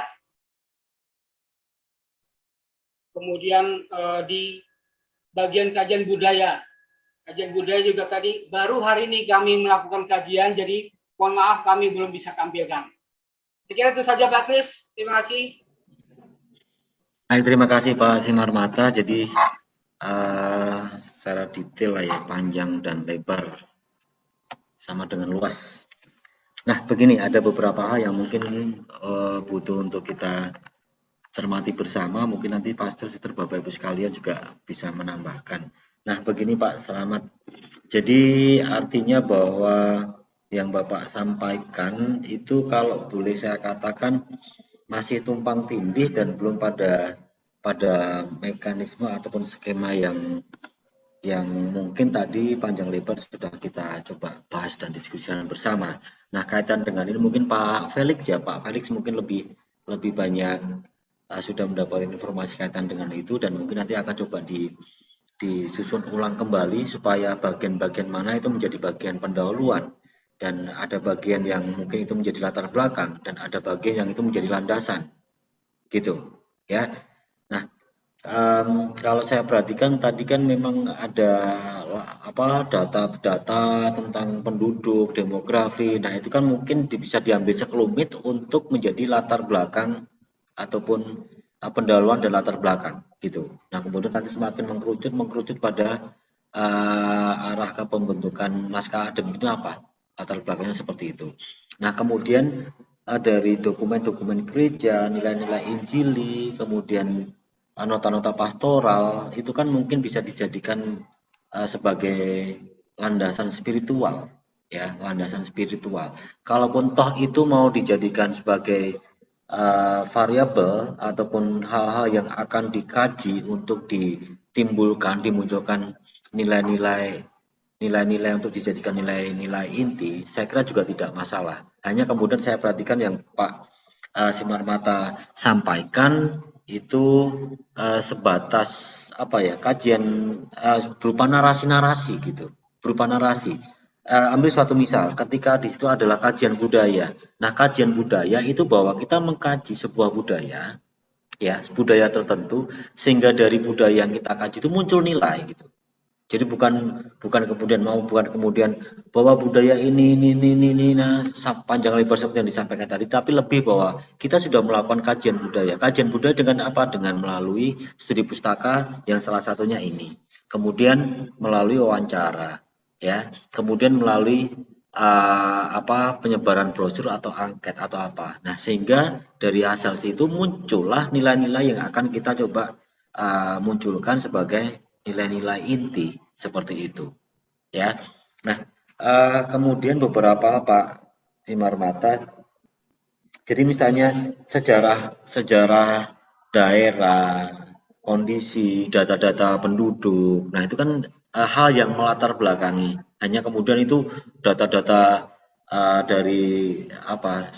Kemudian di bagian kajian budaya juga tadi baru hari ini kami melakukan kajian, jadi mohon maaf kami belum bisa tampilkan. Saya kira itu saja Pak Kris, terima kasih. Baik, terima kasih Pak Simarmata. Jadi secara detail lah ya, panjang dan lebar sama dengan luas. Nah, begini, ada beberapa hal yang mungkin butuh untuk kita cermati bersama. Mungkin nanti Pastor Sister Bapak Ibu sekalian juga bisa menambahkan. Nah, begini Pak Selamat. Jadi artinya bahwa yang Bapak sampaikan itu kalau boleh saya katakan masih tumpang tindih dan belum pada mekanisme ataupun skema yang mungkin tadi panjang lebar sudah kita coba bahas dan diskusikan bersama. Nah, kaitan dengan ini mungkin Pak Felix mungkin lebih banyak sudah mendapatkan informasi kaitan dengan itu, dan mungkin nanti akan coba disusun ulang kembali supaya bagian-bagian mana itu menjadi bagian pendahuluan, dan ada bagian yang mungkin itu menjadi latar belakang, dan ada bagian yang itu menjadi landasan, gitu ya. Nah, kalau saya perhatikan tadi kan memang ada data tentang penduduk, demografi. Nah, itu kan mungkin bisa diambil sekelumit untuk menjadi latar belakang ataupun pendahuluan dan latar belakang gitu. Nah, kemudian nanti semakin mengkerucut pada arah ke pembentukan naskah akademik itu apa? Latar belakangnya seperti itu. Nah, kemudian dari dokumen-dokumen gereja, nilai-nilai Injili, kemudian nota-nota pastoral, itu kan mungkin bisa dijadikan sebagai landasan spiritual, ya, landasan spiritual. Kalaupun toh itu mau dijadikan sebagai variabel ataupun hal-hal yang akan dikaji untuk dimunculkan nilai-nilai untuk dijadikan nilai-nilai inti, saya kira juga tidak masalah. Hanya kemudian saya perhatikan yang Pak Simarmata sampaikan itu sebatas kajian berupa narasi-narasi gitu, berupa narasi. Ambil suatu misal, ketika di situ adalah kajian budaya. Nah, kajian budaya itu bahwa kita mengkaji sebuah budaya, ya, budaya tertentu, sehingga dari budaya yang kita kaji itu muncul nilai gitu. Jadi bukan kemudian bahwa budaya ini nah, panjang lebar seperti yang disampaikan tadi, tapi lebih bahwa kita sudah melakukan kajian budaya. Kajian budaya dengan apa? Dengan melalui studi pustaka yang salah satunya ini. Kemudian melalui wawancara, ya. Kemudian melalui penyebaran brosur atau angket atau apa. Nah, sehingga dari hasil itu muncullah nilai-nilai yang akan kita coba munculkan sebagai nilai-nilai inti seperti itu, ya. Nah, kemudian beberapa Pak Simarmata Jadi misalnya sejarah daerah, kondisi, data-data penduduk. Nah, itu kan hal yang melatar belakangi. Hanya kemudian itu data-data dari apa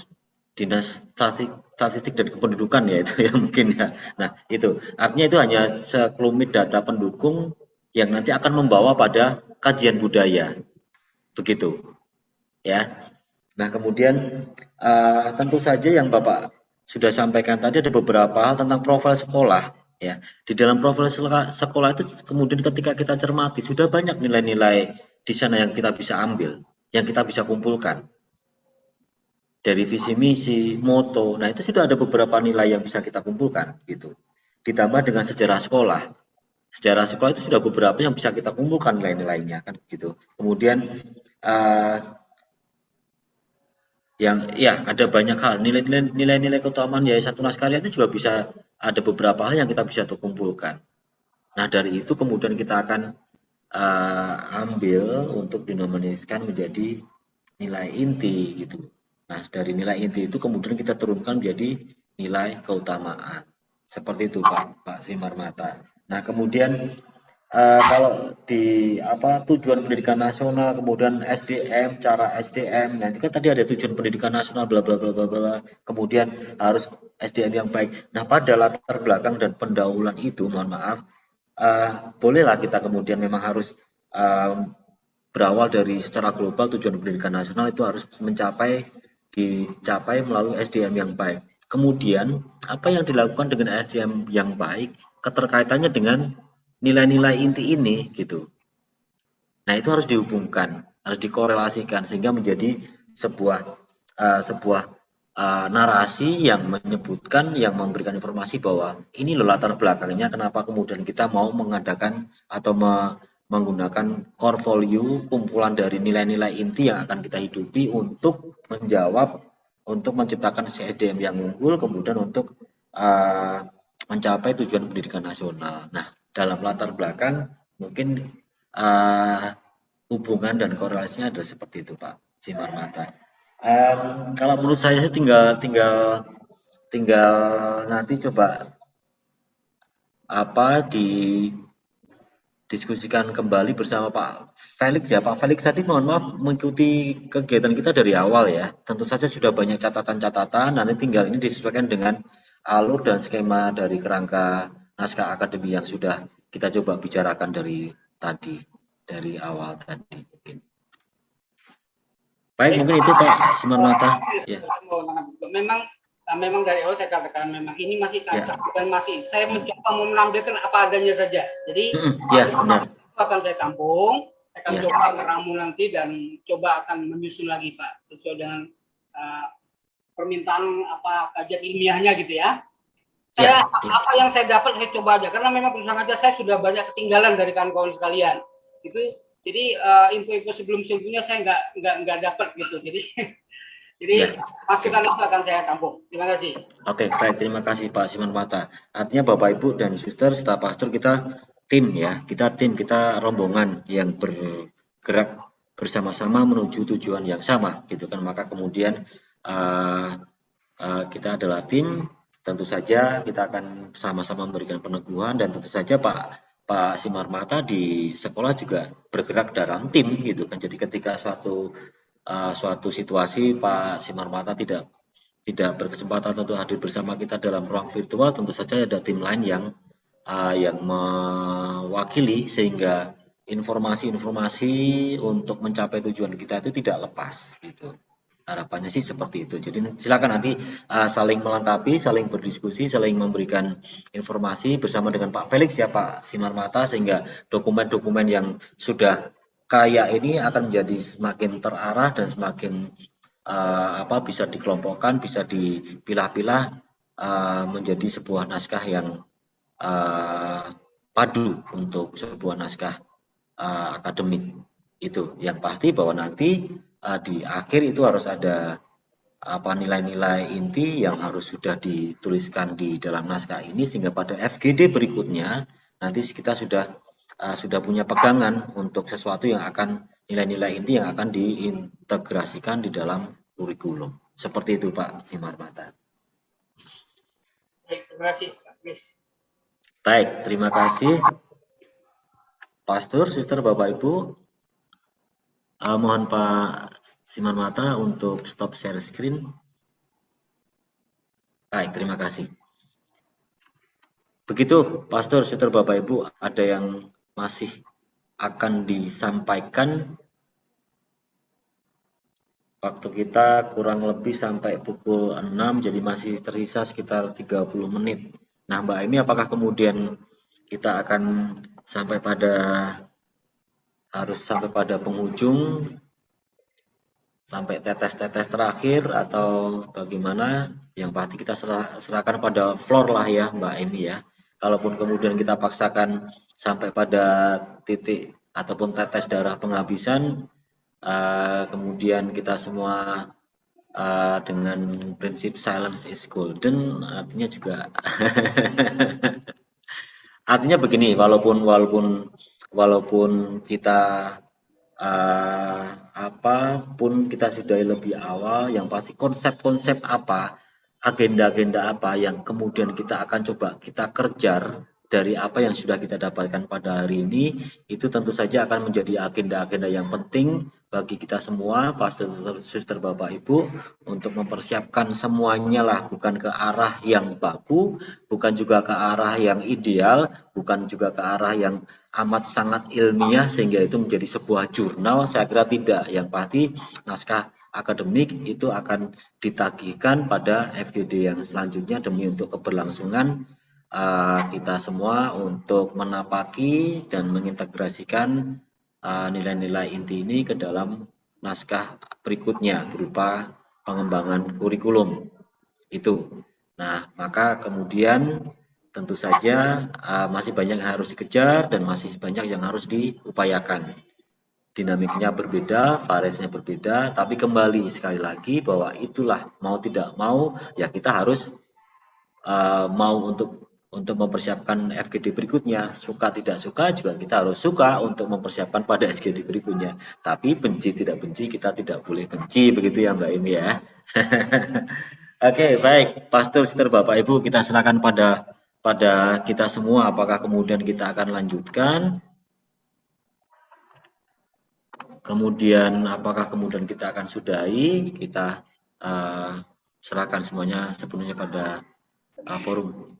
Dinas Statistik dan Kependudukan ya itu ya mungkin ya. Nah, itu artinya itu hanya sekelumit data pendukung yang nanti akan membawa pada kajian budaya. Begitu, ya. Nah, kemudian tentu saja yang Bapak sudah sampaikan tadi ada beberapa hal tentang profil sekolah, ya. Di dalam profil sekolah itu kemudian ketika kita cermati sudah banyak nilai-nilai di sana yang kita bisa ambil, yang kita bisa kumpulkan dari visi misi, moto. Nah, itu sudah ada beberapa nilai yang bisa kita kumpulkan, gitu. Ditambah dengan sejarah sekolah. Sejarah sekolah itu sudah beberapa yang bisa kita kumpulkan nilai-nilainya kan, gitu. Kemudian yang ya ada banyak hal nilai-nilai keutamaan Yayasan Tunas Karya itu juga bisa ada beberapa hal yang kita bisa kumpulkan. Nah, dari itu kemudian kita akan ambil untuk dinominasikan menjadi nilai inti gitu. Nah, dari nilai inti itu kemudian kita turunkan menjadi nilai keutamaan. Seperti itu Pak Simarmata. Nah, kemudian kalau di tujuan pendidikan nasional, kemudian SDM, cara SDM, nanti kan tadi ada tujuan pendidikan nasional, bla bla bla bla bla. Kemudian harus SDM yang baik. Nah, pada latar belakang dan pendahuluan itu, mohon maaf, bolehlah kita kemudian memang harus berawal dari secara global tujuan pendidikan nasional itu harus dicapai melalui SDM yang baik. Kemudian apa yang dilakukan dengan SDM yang baik, keterkaitannya dengan nilai-nilai inti ini gitu. Nah, itu harus dihubungkan, harus dikorelasikan sehingga menjadi sebuah narasi yang menyebutkan, yang memberikan informasi bahwa ini loh latar belakangnya kenapa kemudian kita mau mengadakan atau menggunakan core value, kumpulan dari nilai-nilai inti yang akan kita hidupi untuk menciptakan SDM yang unggul, kemudian untuk mencapai tujuan pendidikan nasional. Nah, dalam latar belakang mungkin hubungan dan korelasinya adalah seperti itu Pak Simarmata. Kalau menurut saya sih tinggal nanti coba didiskusikan kembali bersama Pak Felix ya. Pak Felix tadi mohon maaf mengikuti kegiatan kita dari awal ya. Tentu saja sudah banyak catatan-catatan, nanti tinggal ini disesuaikan dengan alur dan skema dari kerangka naskah akademi yang sudah kita coba bicarakan dari awal tadi mungkin. Baik, mungkin itu Pak Simarmata. Ya. Memang dari awal saya katakan memang ini masih tancap dan masih saya mencoba menampilkan apa adanya saja. Jadi benar. Akan saya tampung, saya akan coba meramu nanti dan coba akan menyusun lagi Pak sesuai dengan permintaan kajian ilmiahnya gitu ya. Apa yang saya dapat saya coba aja karena memang terus aja saya sudah banyak ketinggalan dari kawan-kawan sekalian gitu. Jadi info-info sebelumnya saya nggak dapat gitu. Jadi masukan itu akan saya tampung. Terima kasih. Oke, baik, terima kasih Pak Simarmata. Artinya Bapak Ibu dan Suster, staf pastor kita tim ya, kita rombongan yang bergerak bersama-sama menuju tujuan yang sama gitu kan. Maka kemudian kita adalah tim. Tentu saja kita akan sama-sama memberikan peneguhan dan tentu saja Pak Simarmata di sekolah juga bergerak dalam tim gitu kan. Jadi ketika suatu situasi Pak Simarmata tidak berkesempatan untuk hadir bersama kita dalam ruang virtual, tentu saja ada tim lain yang mewakili sehingga informasi-informasi untuk mencapai tujuan kita itu tidak lepas gitu. Harapannya sih seperti itu. Jadi silakan nanti saling melengkapi, saling berdiskusi, saling memberikan informasi bersama dengan Pak Felix ya Pak Simarmata sehingga dokumen-dokumen yang sudah kaya ini akan menjadi semakin terarah dan semakin bisa dikelompokkan, bisa dipilah-pilah menjadi sebuah naskah yang padu untuk sebuah naskah akademik. Itu yang pasti bahwa nanti di akhir itu harus ada nilai-nilai inti yang harus sudah dituliskan di dalam naskah ini sehingga pada FGD berikutnya nanti kita sudah punya pegangan untuk sesuatu yang akan nilai-nilai inti yang akan diintegrasikan di dalam kurikulum. Seperti itu Pak Simarmata. Baik, terima kasih Pak Kris. Baik, terima kasih Pastor, Suster, Bapak Ibu. Mohon Pak Simarmata untuk stop share screen. Baik, terima kasih. Begitu, Pastor, Suster, Bapak Ibu, ada yang masih akan disampaikan? Waktu kita kurang lebih sampai pukul 6, jadi masih tersisa sekitar 30 menit. Nah, Mbak Emi, apakah kemudian kita akan harus sampai pada penghujung, sampai tetes-tetes terakhir, atau bagaimana? Yang pasti kita serahkan pada floor lah ya, Mbak Emi ya. Kalaupun kemudian kita paksakan sampai pada titik ataupun tetes darah penghabisan, kemudian kita semua dengan prinsip silence is golden, artinya juga artinya begini, walaupun kita apapun kita sudahi lebih awal, yang pasti konsep-konsep apa, agenda-agenda apa yang kemudian kita akan coba kita kejar dari apa yang sudah kita dapatkan pada hari ini, itu tentu saja akan menjadi agenda-agenda yang penting bagi kita semua, Pastor, Suster, Bapak, Ibu, untuk mempersiapkan semuanya lah, bukan ke arah yang baku, bukan juga ke arah yang ideal, bukan juga ke arah yang amat sangat ilmiah sehingga itu menjadi sebuah jurnal. Saya kira tidak. Yang pasti naskah akademik itu akan ditagihkan pada FGD yang selanjutnya demi untuk keberlangsungan kita semua untuk menapaki dan mengintegrasikan nilai-nilai inti ini ke dalam naskah berikutnya berupa pengembangan kurikulum itu. Nah, maka kemudian tentu saja masih banyak yang harus dikejar dan masih banyak yang harus diupayakan. Dinamiknya berbeda, variasinya berbeda, tapi kembali sekali lagi bahwa itulah mau tidak mau ya kita harus mau untuk mempersiapkan FGD berikutnya. Suka tidak suka juga kita harus suka untuk mempersiapkan pada SGD berikutnya. Tapi benci tidak benci, kita tidak boleh benci, begitu ya Mbak Emi ya. Oke, baik, Pastor, Sister, Bapak Ibu, kita silakan pada kita semua, apakah kemudian kita akan lanjutkan, kemudian apakah kemudian kita akan sudahi, kita serahkan semuanya sepenuhnya pada forum.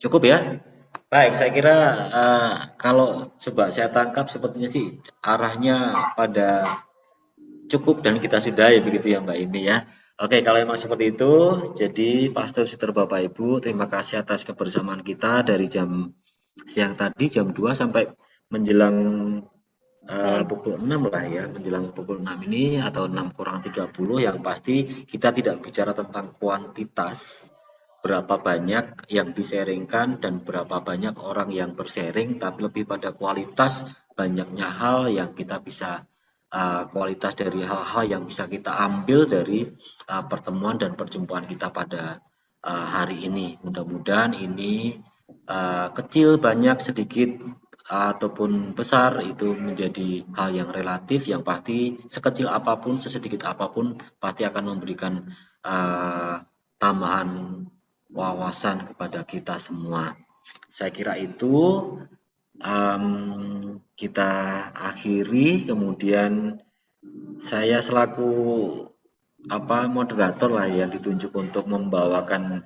Cukup ya? Baik, saya kira kalau coba saya tangkap sepertinya sih arahnya pada cukup dan kita sudahi, begitu ya Mbak Imi ya. Oke, kalau memang seperti itu, jadi Pastor, Sister, Bapak Ibu, terima kasih atas kebersamaan kita dari jam siang tadi, jam 2 sampai menjelang pukul 6 lah ya, menjelang pukul 6 ini atau 6 kurang 30, yang pasti kita tidak bicara tentang kuantitas, berapa banyak yang di-sharingkan dan berapa banyak orang yang bersharing, tapi lebih pada kualitas, banyaknya hal yang kita bisa kualitas dari hal-hal yang bisa kita ambil dari pertemuan dan perjumpaan kita pada hari ini. Mudah-mudahan ini kecil, banyak, sedikit, ataupun besar itu menjadi hal yang relatif, yang pasti sekecil apapun, sesedikit apapun pasti akan memberikan tambahan wawasan kepada kita semua. Saya kira itu kita akhiri, kemudian saya selaku moderator lah yang ditunjuk untuk membawakan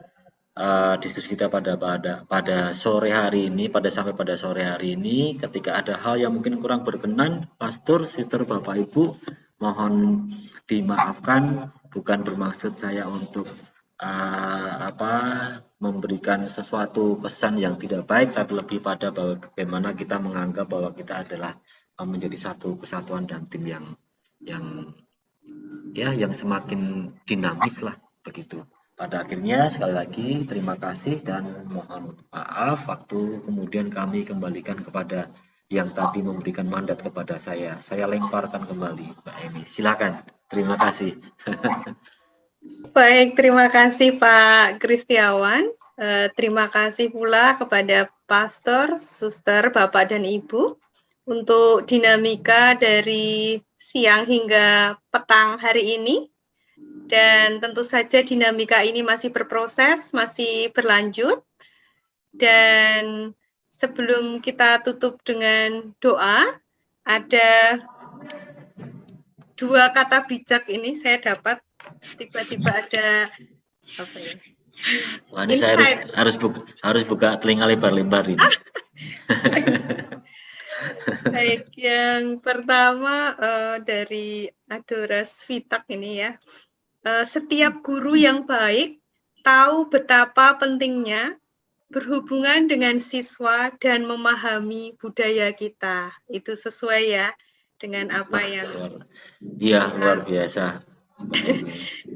diskusi kita pada sore hari ini, sampai pada sore hari ini. Ketika ada hal yang mungkin kurang berkenan, Pastor, Sister, Bapak, Ibu, mohon dimaafkan. Bukan bermaksud saya untuk memberikan sesuatu kesan yang tidak baik, tapi lebih pada bagaimana kita menganggap bahwa kita adalah menjadi satu kesatuan dan tim yang semakin dinamis lah begitu. Pada akhirnya sekali lagi terima kasih dan mohon maaf waktu kemudian kami kembalikan kepada yang tadi memberikan mandat kepada saya. Saya lemparkan kembali Mbak Emi. Silakan. Terima kasih. Baik, terima kasih Pak Kristiawan. Terima kasih pula kepada Pastor, Suster, Bapak dan Ibu untuk dinamika dari siang hingga petang hari ini. Dan tentu saja dinamika ini masih berproses, masih berlanjut. Dan sebelum kita tutup dengan doa, ada 2 kata bijak ini saya dapat tiba-tiba ada apa ya? Wah, ini saya harus buka telinga lebar-lebar ini. Baik, yang pertama dari Adoras Vitak ini ya. Setiap guru yang baik tahu betapa pentingnya berhubungan dengan siswa dan memahami budaya kita. Itu sesuai ya dengan apa yang luar biasa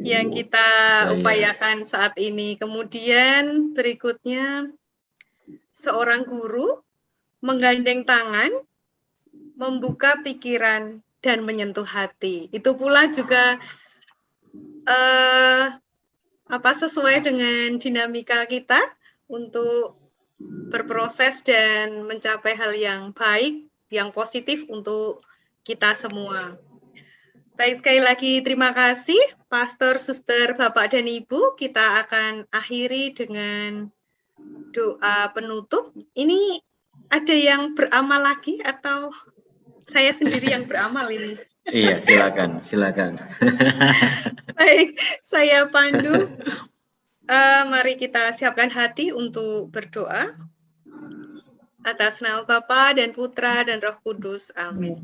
yang kita upayakan saat ini. Kemudian berikutnya, seorang guru menggandeng tangan, membuka pikiran dan menyentuh hati. Itu pula juga sesuai dengan dinamika kita untuk berproses dan mencapai hal yang baik, yang positif untuk kita semua. Baik, sekali lagi terima kasih Pastor, Suster, Bapak dan Ibu. Kita akan akhiri dengan doa penutup. Ini ada yang beramal lagi atau saya sendiri yang beramal ini? Iya, silakan. Baik, saya pandu. Mari kita siapkan hati untuk berdoa. Atas nama Bapa dan Putra dan Roh Kudus. Amin.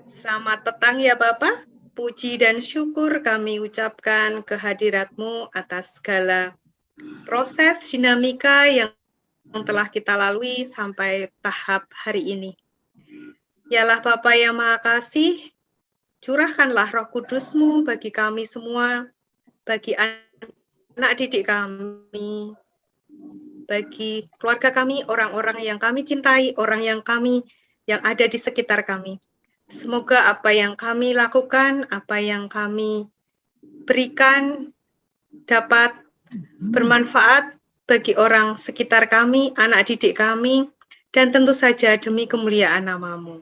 Selamat petang ya Bapa. Puji dan syukur kami ucapkan kehadirat-Mu atas segala proses dinamika yang telah kita lalui sampai tahap hari ini. Yalah Bapa yang Maha Kasih, curahkanlah Roh Kudus-Mu bagi kami semua, bagi anak didik kami, bagi keluarga kami, orang-orang yang kami cintai, orang yang ada di sekitar kami. Semoga apa yang kami lakukan, apa yang kami berikan dapat bermanfaat bagi orang sekitar kami, anak didik kami, dan tentu saja demi kemuliaan nama-Mu.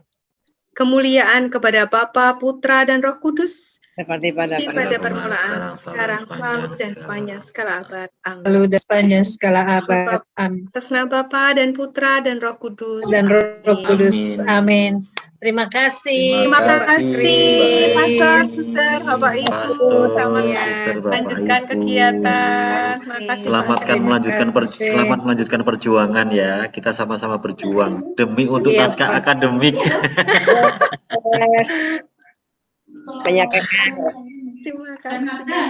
Kemuliaan kepada Bapa, Putra, dan Roh Kudus, seperti pada permulaan, sekarang, selalu, dan sepanjang segala abad. Amin. Lalu dan sepanjang segala abad. Amin. Atas nama Bapa dan Putra dan Roh Kudus. Amin. Terima kasih. Terima kasih, Pastor, Suster, Bapak Ibu. Selamat melanjutkan kegiatan. Selamat melanjutkan perjuangan ya. Kita sama-sama berjuang demi untuk naskah akademik. Terima kasih.